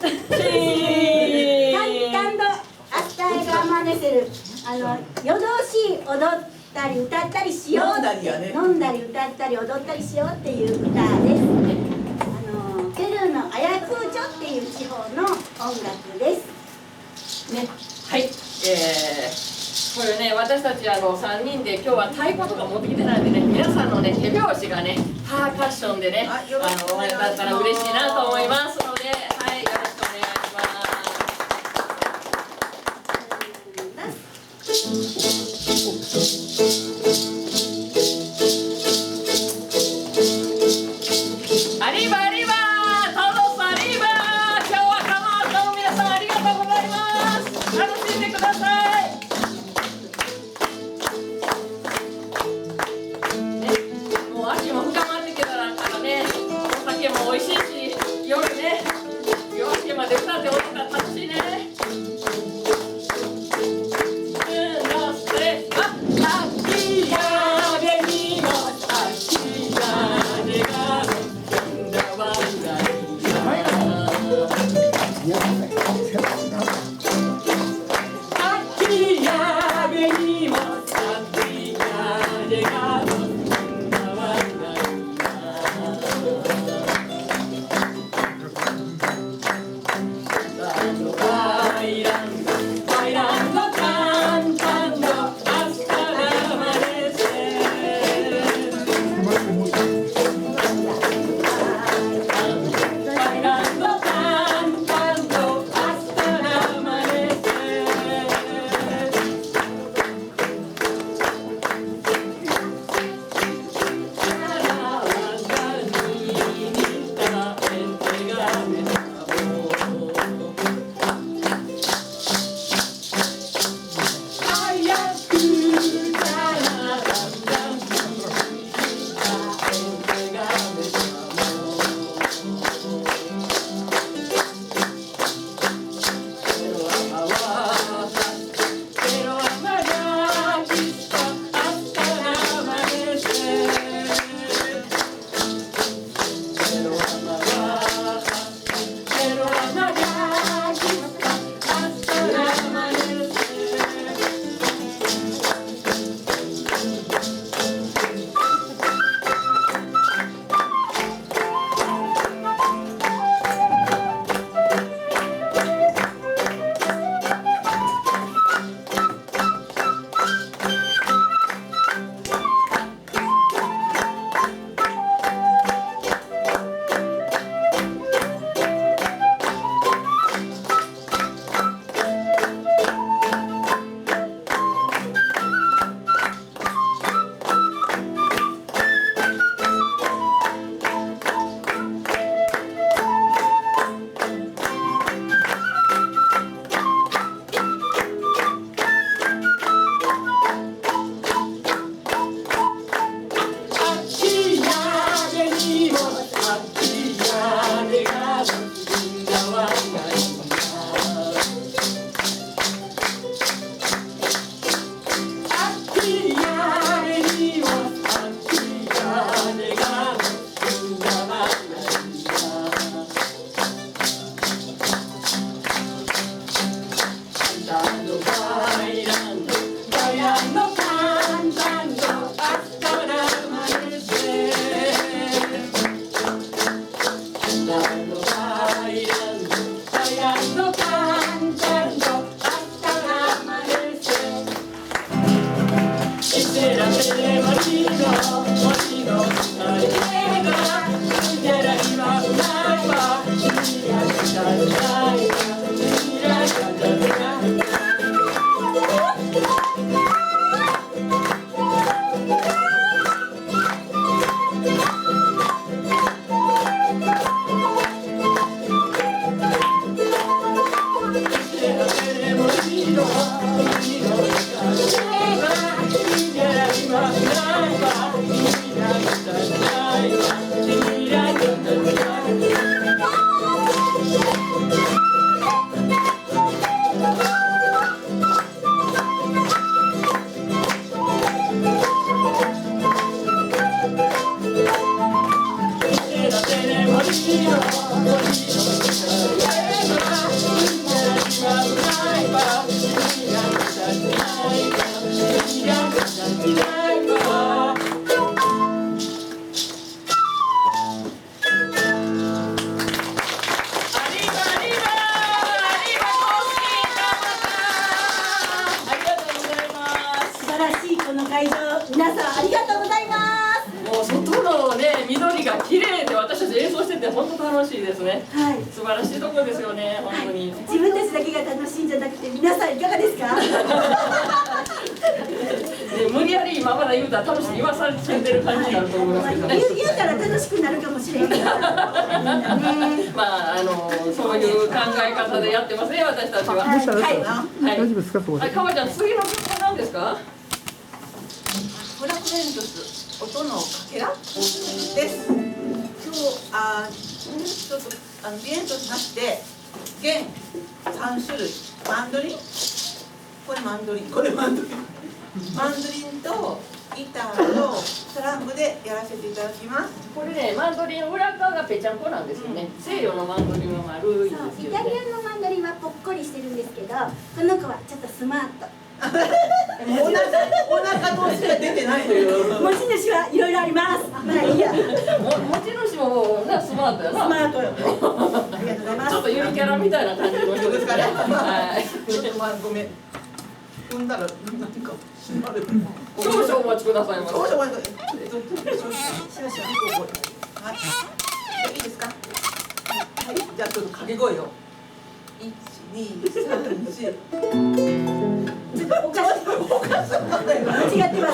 明日がマネセル夜通し踊ったり歌ったりしようって飲んだり歌ったり踊ったりしようっていう歌です。ペルーのアヤクーチョっていう地方の音楽ですね。はい、これね、私たち3人で今日は太鼓とか持ってきてないんでね、皆さんのね、手拍子がね、パーカッションでね、だったら嬉しいなと思いますので、はい、よろしくお願いします。アリバアリバトロスアリバ今日はカマートの皆さんありがとうございます。楽しんでください。もう秋も深まってきたからね、お酒も美味しいし、夜ね、夜明けまで歌って踊ったら楽しいね。て本当楽しいですね。はい。素晴らしいところですよね、本当に。自分たちだけが楽しいんじゃなくて、皆さんいかがですか？で無理やり今まで言うたら楽しく言わされてる感じになると思いますけどね。言うから楽しくなるかもしれんけど。みんなね。まあそういう考え方でやってますね、私たちは。はい。はい。大丈夫ですか、そこで。かわちゃん、次の曲は何ですか？フラグメントス音のかけらです。今日ちょっとビエンとしまして弦3種類、マンドリン、これマンドリン、これマンドリン、マンドリンとギターとトランプでやらせていただきます。これね、マンドリンの裏側がぺちゃんこなんですよね。西洋のマンドリンは丸いんそう、ですよね。イタリアのマンドリンはぽっこりしてるんですけど、この子はちょっとスマート。お腹同士が出てないという持ち主はいろいろあります。まあいいや。ス持ち主もなスマートやな。マートよ。ありがとうございます。ちょっとゆるキャラみたいな感じの人ですかね。はい。ちょっとごめん。踏んだらなんか閉まる。少々お待ちくださいませ。少々待って。少々。はい。いいですか。はい。じゃあちょっと掛け声を。1、2、3、4。おかしい。間違ってます。私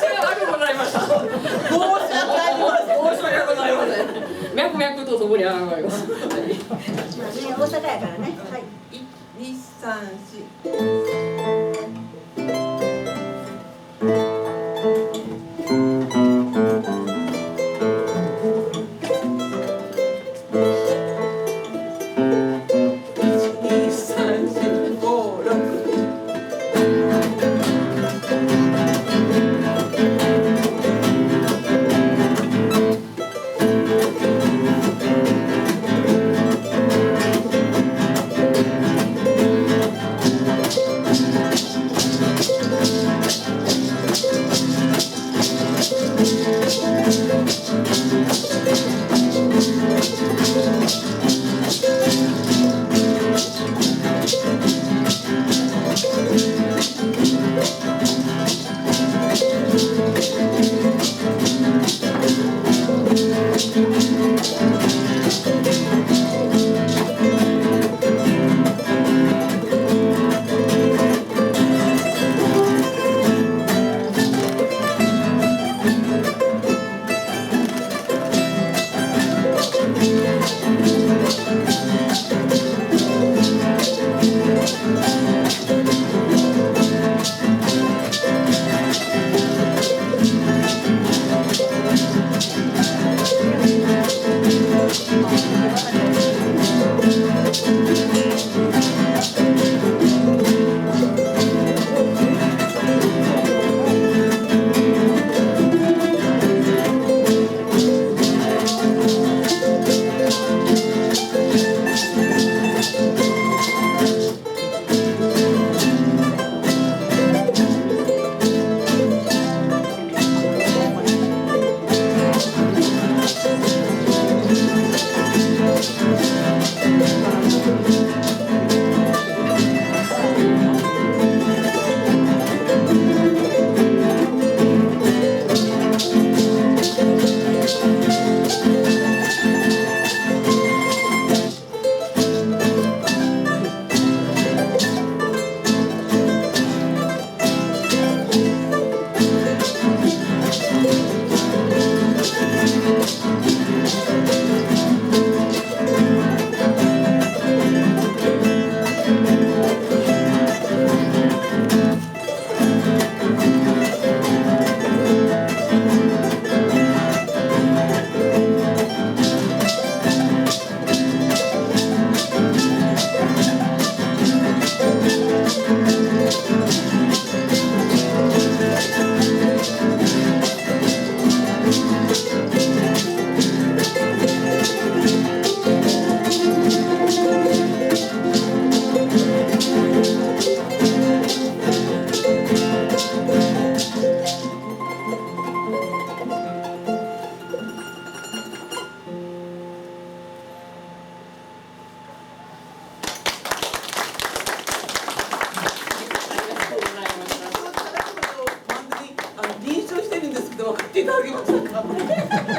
が悪くございました。申し訳ありません。申し訳ございません。脈々とそこに謝ります。まあね、大阪やからね。はい。1、2、3、4。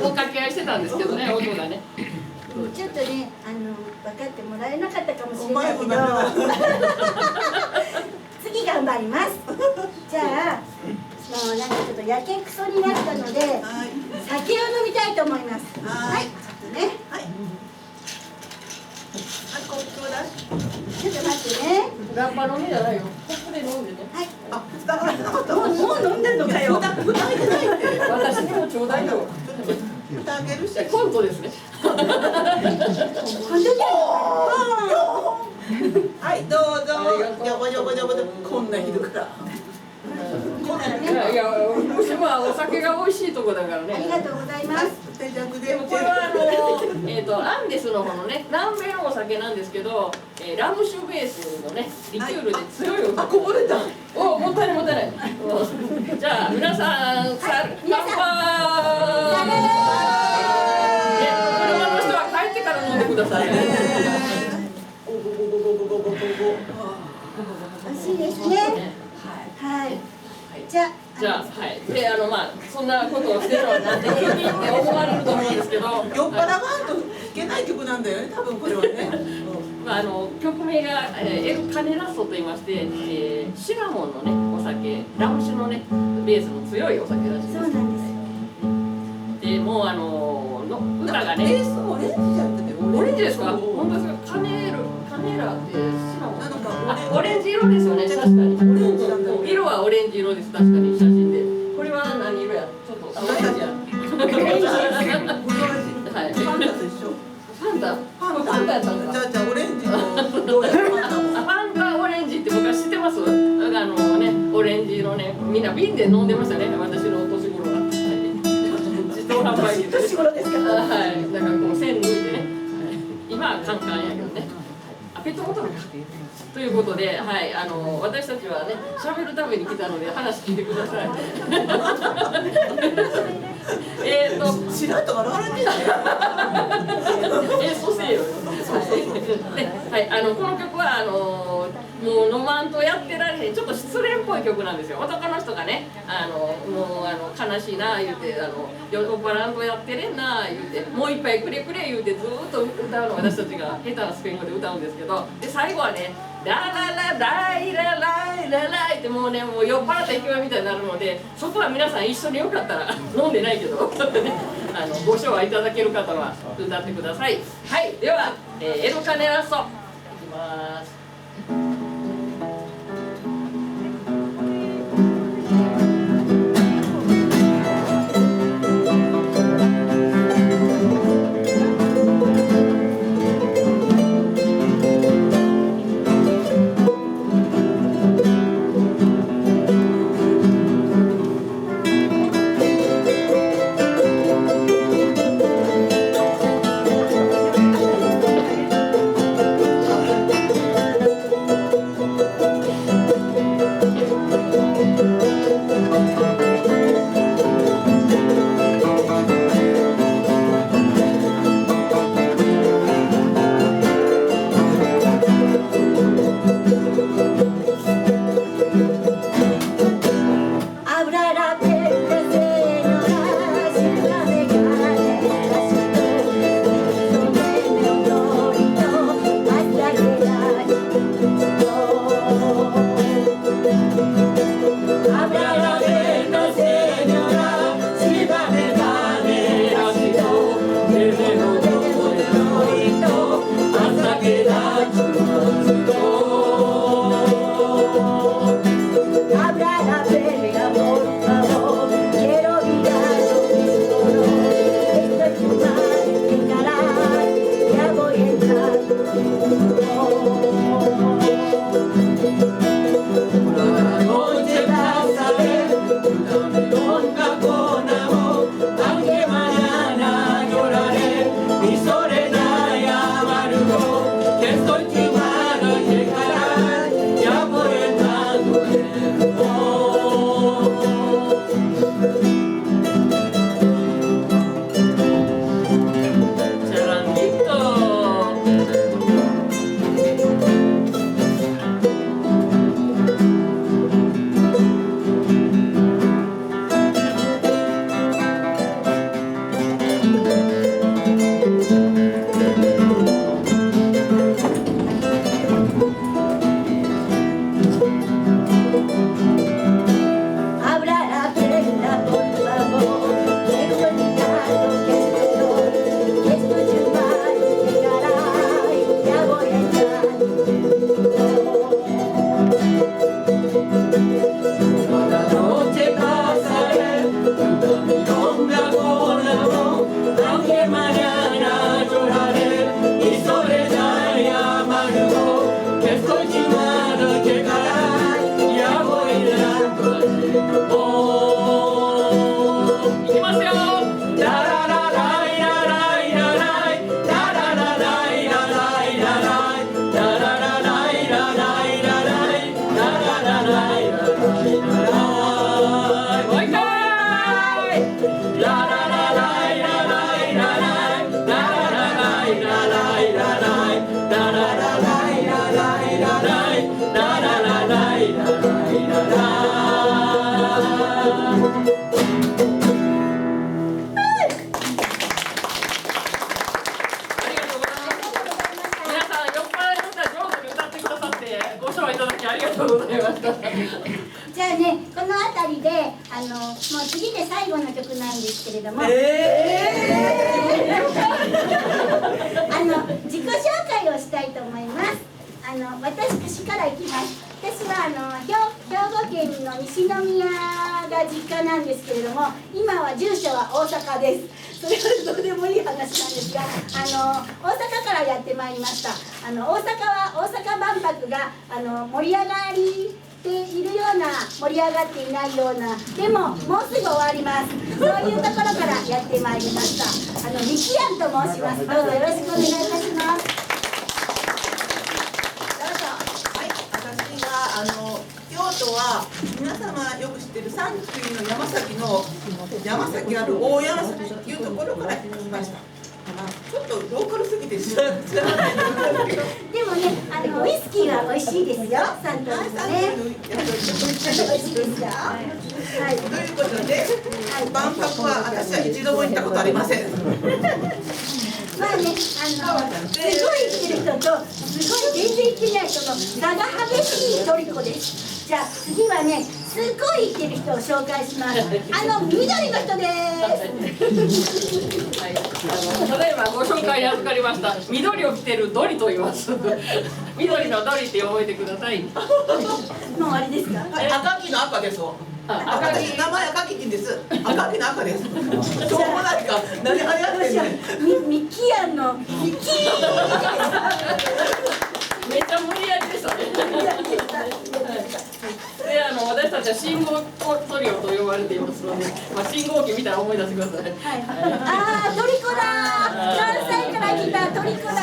お掛け合いしてたんですけどね、音がね。ちょっとね分かってもらえなかったかもしれないけど次頑張ります。じゃあもうなんかちょっとやけくそになったので酒を飲みたいと思います。はい、ちょっとね。はい。コップを出し。ちょっと待ってね。ラッパ飲みじゃないよ。コップで飲んでね。はい。あ、蓋がなかった。もう飲んでんのかよ。蓋開いてないって。私にもちょうだいよ。蓋開けるし。コントですね。はい、どうぞ。じゃぼじゃぼじゃぼじゃこんないるから。いや、福島はお酒が美味しいとこだからね。ありがとうございます。でもこれはアンデスの方のね、南米のお酒なんですけど、ラム酒ベースのね、リキュールで強いお酒。あ、こぼれた。お、もったいないもったいない。じゃあ皆さん、乾杯。車の人は帰ってから飲んでください。美味しいですね。はい。じゃあ、はい。で、そんなことをしてるのはなんで急にって思われると思うんですけど、酔っ払わんといけない曲なんだよね、多分これはね。曲名がエル・カネラッソと言いまして、シナモンのね、お酒、ラム酒のね、ベースの強いお酒らしいです。そうなんです。で、もう歌がね、ベースオレンジじゃってて、オレンジですか？本当ですか？カネラってシナモン。なのかオレンジ色ですよね、確かに。オレンジなんだ。色はオレンジ色です、確かに写真で。これは何色や？ちょっとオレンジや。はい。ファンタと一緒。ファンタ？ファンタやったんですか？じゃあオレンジのどうやってファンタも。ファンタオレンジって昔知ってます？オレンジのね、みんな瓶で飲んでましたね、私の年頃は。自動販売機で。年頃ですか？はい、なんかこう線抜いてね。今はカンカンやけどね。ペットボトルか。ということで、はい、私たちはね、喋るために来たので、話聞いてください。しらっと笑われてるね。そうせよ。で、はい、この曲はもう飲まんとやってられへん、ちょっと失恋っぽい曲なんですよ。男の人がね、もう悲しいな言うて、酔っ払んとやってれんな言うて、もう一杯くれくれ言うてずーっと歌うのを私たちが下手なスペイン語で歌うんですけど、で最後はね、ラララライラライラライってもうね、もう酔っ払った勢いみたいになるので、そこは皆さん一緒によかったら飲んでないけどご唱和いただける方は歌ってください。はい、では、エル・カネラッソいきます。とうございました。じゃあね、この辺りでもう次で最後の曲なんですけれども、自己紹介をしたいと思います。私からいきます。私は兵庫県の西宮が実家なんですけれども、今は住所は大阪です。それはどうでもいい話なんですが、大阪からやってまいりました。大阪万博が盛り上がっているような、盛り上がっていないような、でももうすぐ終わります。そういうところからやってまいりました。ミキアンと申します。どうぞよろしくお願いいたします。京都は皆様よく知ってる三級の山崎ある大山崎というところから来ました。ちょっとローカルすぎて知らないんですけど。でもね、ウイスキーは美味しいですよ。サントリーのね。美味しいですよ。はい。ということで、万博は私は一度も行ったことありません。まあね、すごい行ってる人とすごい全然行ってない人の差が激しいトリコです。じゃあ次はね、すごい行ってる人を紹介します。緑の人です。はい、ただいまご紹介に預かりました緑を着てるドリと言います。緑のドリって覚えてください。もう終わりですか？赤木の赤です。私名前赤木金です。赤木の赤です。しょうもないか。何あれやってんの？ミキアンのミキー。めっちゃ無理やりでしたね。で、私たちは信号トリオと呼ばれていますので、信号機見たら思い出してください。ああ、トリコだ。関西から来たトリコだ。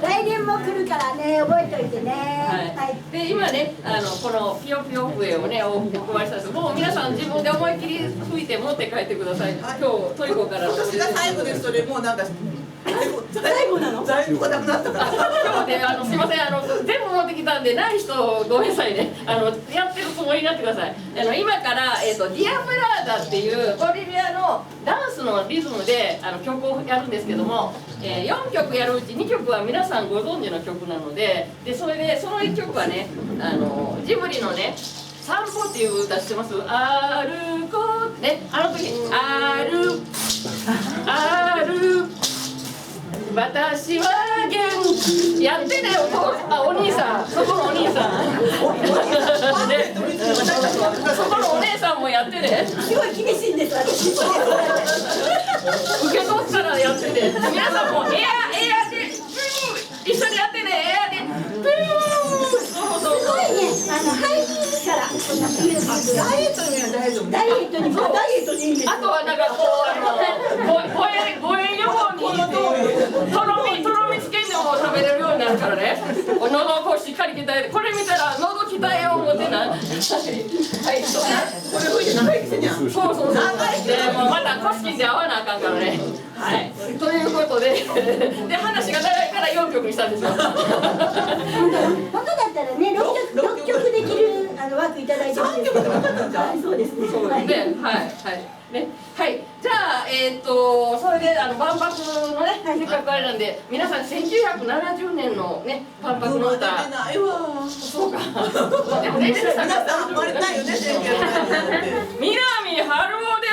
来年も来るからね、覚えておいてね。はい。で、今ね、このピヨピヨ笛をね、お配りしたんですけど、もう皆さん自分で思いっきり吹いて持って帰ってください。今日トリコから。今年が最後です。それもうなんか。最後なの？在庫がなくなったから。今日ね、すいません、全部持ってきたんで、ない人ごめんなさいね。やってるつもりになってください。今からディアブラーダっていうボリビアのダンスのリズムで曲をやるんですけども、4曲やるうち2曲は皆さんご存知の曲なので、それでその1曲はね、ジブリのね。散歩っていう歌知ってます？歩こうね、時歩私は元気やってね、お兄さん、そこのお兄さんね、そこのお姉さんもやってね。すごい厳しいんです、私。受け取ったらやってね。皆さんもエアで一緒にやってね、エアですごいね、ハイビーズからダイエットには大丈夫。ダイエットにもダイエットにいいんです。あとはなんかこう誤嚥予防にとろみつけんでも食べれるようになるからね。喉をこうしっかり鍛えて、これ見たら喉鍛えよう思ってな。はい。これ吹いて長いくせにゃ。そう。でもまたコスキンで合わなあかんからね。はい。ということで、話が長いから4曲にしたんですよ。本当だったらね、6曲できる枠いただいてるんですけど。はい、そうですね。そうですね。はい。じゃあそれで万博のね、せっかくあれなんで、皆さん1970年のね万博の歌。出ないわ。そうか。でもね、皆さんあんまりないよね、1970年。南春夫で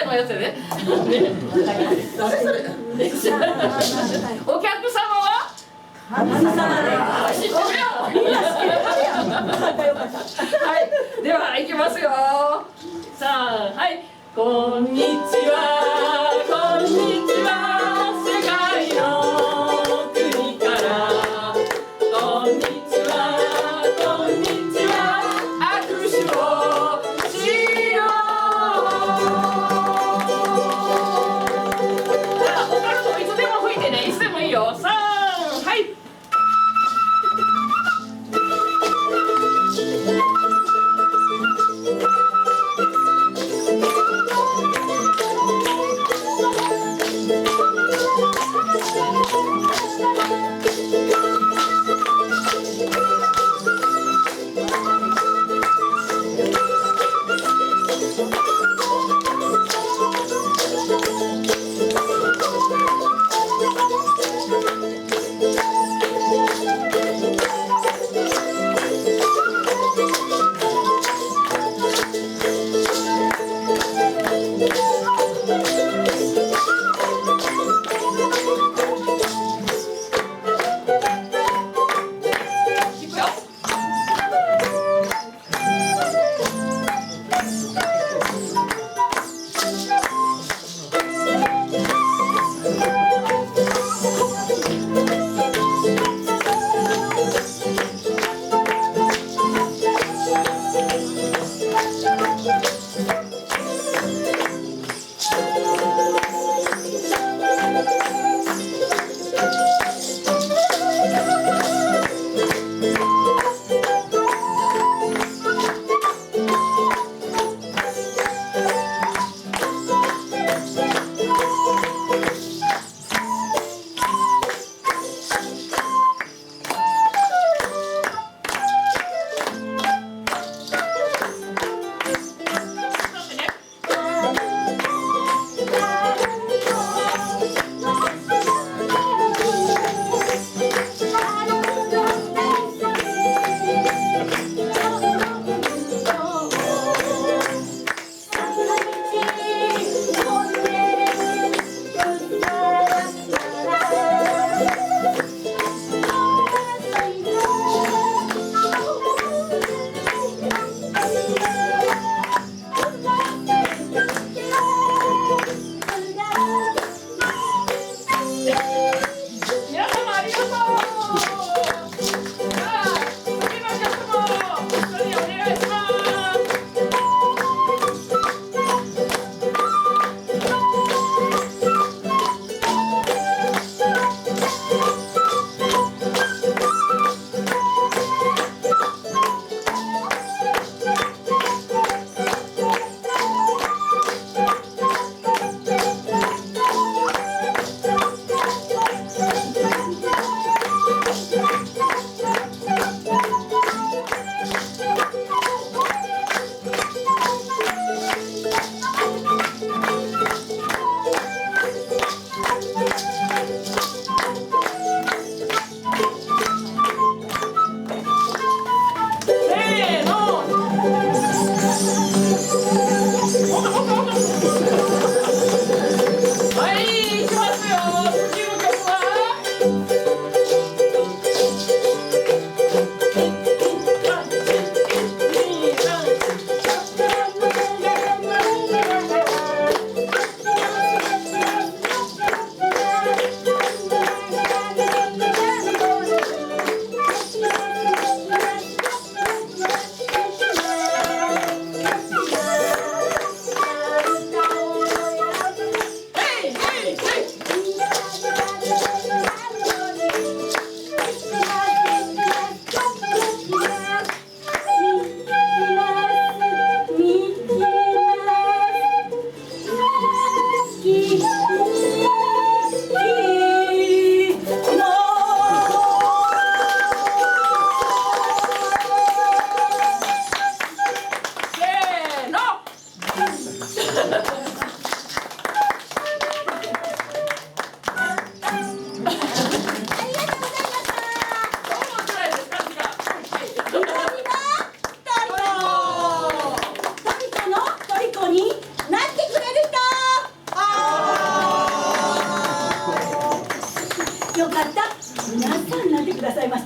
のやつでね。お客様は？知ってるよ。はい、では行きますよ。さあ、はい、こんにちは、こんにちは、世界の国から。こんにちは、こんにちは、握手をしよう。さあ、他の人いつでも吹いてね、いつでもいいよ。さあ、はい。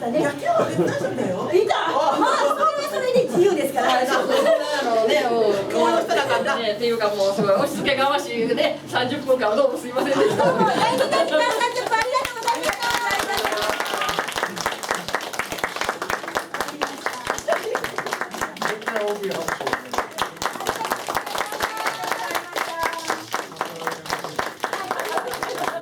したね。いや今日は絶対そうだよ。いた。まあそれはそれで自由ですから。ね、もうこうしたらあかんな。ね、っていうかもうすごい押し付けがましいね、30分間どうもすいませんでした。どうも大事な時間30分ありがとうございました。大きいよ。